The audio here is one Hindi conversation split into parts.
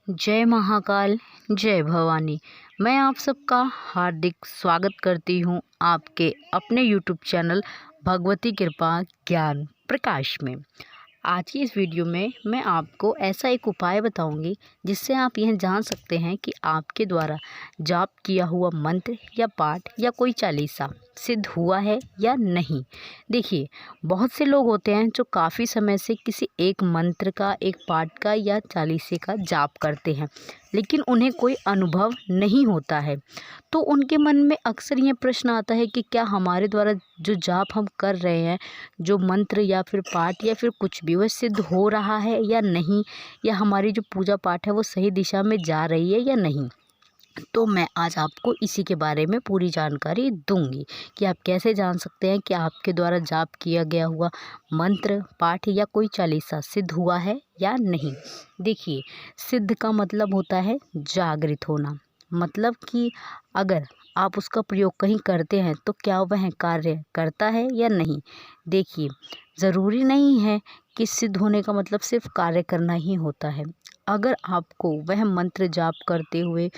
जय महाकाल, जय भवानी। मैं आप सबका हार्दिक स्वागत करती हूँ आपके अपने यूट्यूब चैनल भगवती कृपा ज्ञान प्रकाश में। आज की इस वीडियो में मैं आपको ऐसा एक उपाय बताऊंगी जिससे आप यह जान सकते हैं कि आपके द्वारा जाप किया हुआ मंत्र या पाठ या कोई चालीसा सिद्ध हुआ है या नहीं। देखिए, बहुत से लोग होते हैं जो काफ़ी समय से किसी एक मंत्र का, एक पाठ का या चालीसे का जाप करते हैं, लेकिन उन्हें कोई अनुभव नहीं होता है। तो उनके मन में अक्सर ये प्रश्न आता है कि क्या हमारे द्वारा जो जाप हम कर रहे हैं, जो मंत्र या फिर पाठ या फिर कुछ भी, वह सिद्ध हो रहा है या नहीं, या हमारी जो पूजा पाठ है वो सही दिशा में जा रही है या नहीं। तो मैं आज आपको इसी के बारे में पूरी जानकारी दूंगी कि आप कैसे जान सकते हैं कि आपके द्वारा जाप किया गया हुआ मंत्र, पाठ या कोई चालीसा सिद्ध हुआ है या नहीं। देखिए, सिद्ध का मतलब होता है जागृत होना। मतलब कि अगर आप उसका प्रयोग कहीं करते हैं तो क्या वह कार्य करता है या नहीं। देखिए, ज़रूरी नहीं है कि सिद्ध होने का मतलब सिर्फ कार्य करना ही होता है। अगर आपको वह मंत्र जाप करते हुए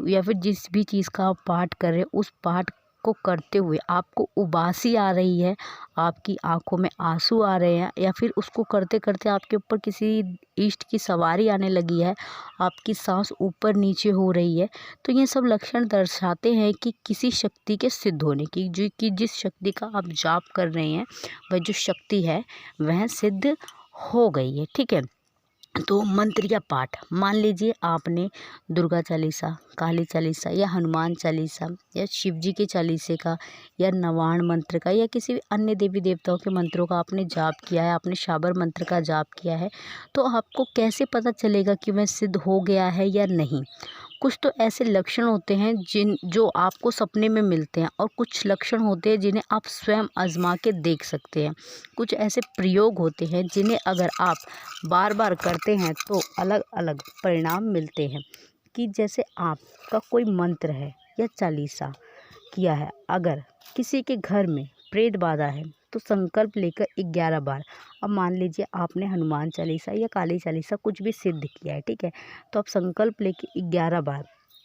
या फिर जिस भी चीज़ का आप पाठ कर रहे हैं, उस पाठ को करते हुए आपको उबासी आ रही है, आपकी आंखों में आंसू आ रहे हैं, या फिर उसको करते करते आपके ऊपर किसी इष्ट की सवारी आने लगी है, आपकी सांस ऊपर नीचे हो रही है, तो ये सब लक्षण दर्शाते हैं कि किसी शक्ति के सिद्ध होने की, जो कि जिस शक्ति का आप जाप कर रहे हैं वह जो शक्ति है वह सिद्ध हो गई है। ठीक है। तो मंत्र या पाठ, मान लीजिए आपने दुर्गा चालीसा, काली चालीसा या हनुमान चालीसा या शिव जी के चालीसे का या नवाण मंत्र का या किसी भी अन्य देवी देवताओं के मंत्रों का आपने जाप किया है, आपने शाबर मंत्र का जाप किया है, तो आपको कैसे पता चलेगा कि वह सिद्ध हो गया है या नहीं। कुछ तो ऐसे लक्षण होते हैं जो आपको सपने में मिलते हैं, और कुछ लक्षण होते हैं जिन्हें आप स्वयं आजमा के देख सकते हैं। कुछ ऐसे प्रयोग होते हैं जिन्हें अगर आप बार बार करते हैं तो अलग अलग परिणाम मिलते हैं। कि जैसे आपका कोई मंत्र है या चालीसा किया है, अगर किसी के घर में प्रेत बाधा है तो संकल्प लेकर 11 बार, अब मान लीजिए आपने हनुमान चालीसा या काली चालीसा कुछ भी सिद्ध किया है, ठीक है, तो आप संकल्प लेके 11 बार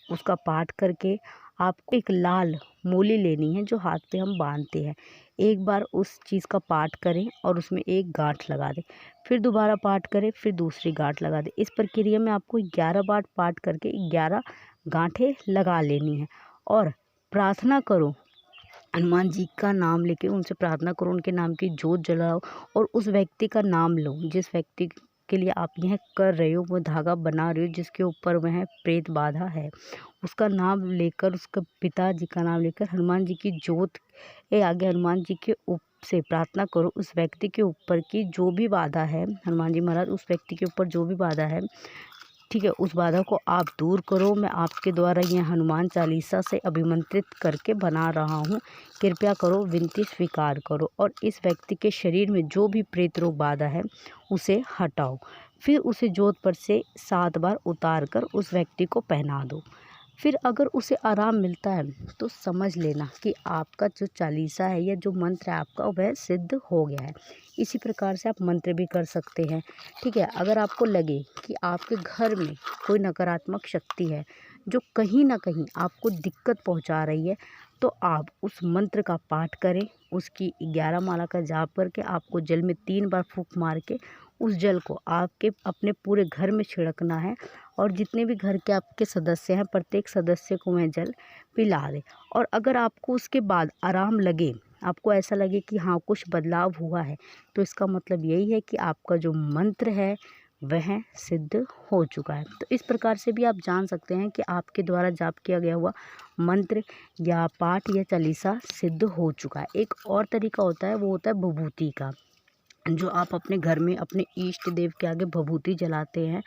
उसका पाठ करके आपको एक लाल मूली लेनी है जो हाथ पे हम बांधते हैं। एक बार उस चीज़ का पाठ करें और उसमें एक गांठ लगा दें, फिर दोबारा पाठ करें, फिर दूसरी गांठ लगा दें। इस प्रक्रिया में आपको 11 बार पाठ करके 11 गांठें लगा लेनी है। और प्रार्थना करो, हनुमान जी का नाम लेके उनसे प्रार्थना करो, उनके नाम की जोत जलाओ और उस व्यक्ति का नाम लो जिस व्यक्ति के लिए आप यह कर रहे हो, वो धागा बना रहे हो जिसके ऊपर वह प्रेत बाधा है, उसका नाम लेकर, उसका पिताजी का नाम लेकर हनुमान जी की जोत के आगे हनुमान जी के से प्रार्थना करो। उस व्यक्ति के ऊपर की जो भी बाधा है, हनुमान जी महाराज उस व्यक्ति के ऊपर जो भी बाधा है, ठीक है, उस बाधा को आप दूर करो। मैं आपके द्वारा यह हनुमान चालीसा से अभिमंत्रित करके बना रहा हूँ, कृपया करो, विनती स्वीकार करो। और इस व्यक्ति के शरीर में जो भी प्रेत रोग बाधा है उसे हटाओ। फिर उसे जोत पर से 7 बार उतार कर उस व्यक्ति को पहना दो। फिर अगर उसे आराम मिलता है तो समझ लेना कि आपका जो चालीसा है या जो मंत्र है आपका वह सिद्ध हो गया है। इसी प्रकार से आप मंत्र भी कर सकते हैं। ठीक है। अगर आपको लगे कि आपके घर में कोई नकारात्मक शक्ति है जो कहीं ना कहीं आपको दिक्कत पहुंचा रही है, तो आप उस मंत्र का पाठ करें, उसकी 11 माला का जाप करके आपको जल में 3 बार फूंक मार के उस जल को आपके अपने पूरे घर में छिड़कना है। और जितने भी घर के आपके सदस्य हैं, प्रत्येक सदस्य को वह जल पिला दें। और अगर आपको उसके बाद आराम लगे, आपको ऐसा लगे कि हाँ कुछ बदलाव हुआ है, तो इसका मतलब यही है कि आपका जो मंत्र है वह सिद्ध हो चुका है। तो इस प्रकार से भी आप जान सकते हैं कि आपके द्वारा जाप किया गया हुआ मंत्र या पाठ या चालीसा सिद्ध हो चुका है। एक और तरीका होता है, वो होता है भभूति का, जो आप अपने घर में अपने इष्ट देव के आगे भभूति जलाते हैं,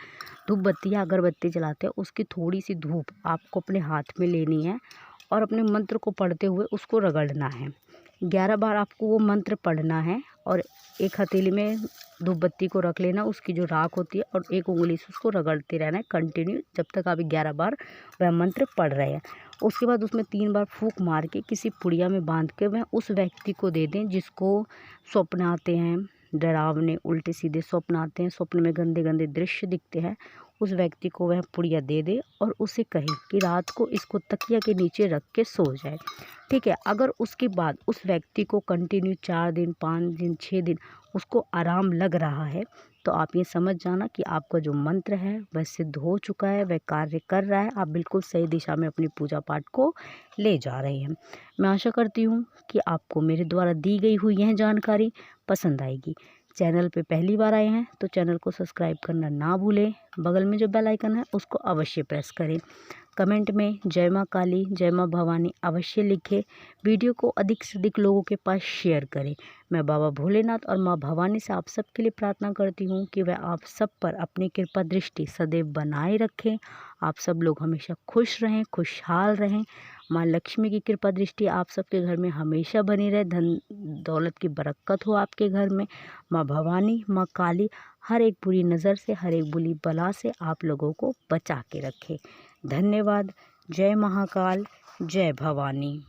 धूप बत्ती या अगरबत्ती जलाते हैं, उसकी थोड़ी सी धूप आपको अपने हाथ में लेनी है और अपने मंत्र को पढ़ते हुए उसको रगड़ना है। 11 बार आपको वो मंत्र पढ़ना है और एक हथेली में धूप बत्ती को रख लेना, उसकी जो राख होती है, और एक उंगली से उसको रगड़ते रहना है कंटिन्यू, जब तक आप 11 बार वह मंत्र पढ़ रहे हैं। उसके बाद उसमें 3 बार फूंक मार के किसी पुड़िया में बांध के वह उस व्यक्ति को दे दें जिसको स्वप्न आते हैं, डरावने उल्टे सीधे स्वप्न आते हैं, स्वप्न में गंदे गंदे दृश्य दिखते हैं, उस व्यक्ति को वह पुड़िया दे दे और उसे कहे कि रात को इसको तकिया के नीचे रख के सो जाए। ठीक है, अगर उसके बाद उस व्यक्ति को कंटिन्यू 4 दिन, 5 दिन, 6 दिन उसको आराम लग रहा है, तो आप ये समझ जाना कि आपका जो मंत्र है वह सिद्ध हो चुका है, वह कार्य कर रहा है, आप बिल्कुल सही दिशा में अपनी पूजा पाठ को ले जा रहे हैं। मैं आशा करती हूँ कि आपको मेरे द्वारा दी गई हुई यह जानकारी पसंद आएगी। चैनल पे पहली बार आए हैं तो चैनल को सब्सक्राइब करना ना भूलें, बगल में जो बेल आइकन है उसको अवश्य प्रेस करें। कमेंट में जय माँ काली, जय माँ भवानी अवश्य लिखें। वीडियो को अधिक से अधिक लोगों के पास शेयर करें। मैं बाबा भोलेनाथ और माँ भवानी से आप सबके लिए प्रार्थना करती हूँ कि वह आप सब पर अपनी कृपा दृष्टि सदैव बनाए रखें। आप सब लोग हमेशा खुश रहें, खुशहाल रहें। माँ लक्ष्मी की कृपा दृष्टि आप सबके घर में हमेशा बनी रहे, धन दौलत की बरकत हो आपके घर में। माँ भवानी, माँ काली हर एक बुरी नज़र से, हर एक बुरी बला से आप लोगों को बचा के रखे। धन्यवाद। जय महाकाल, जय भवानी।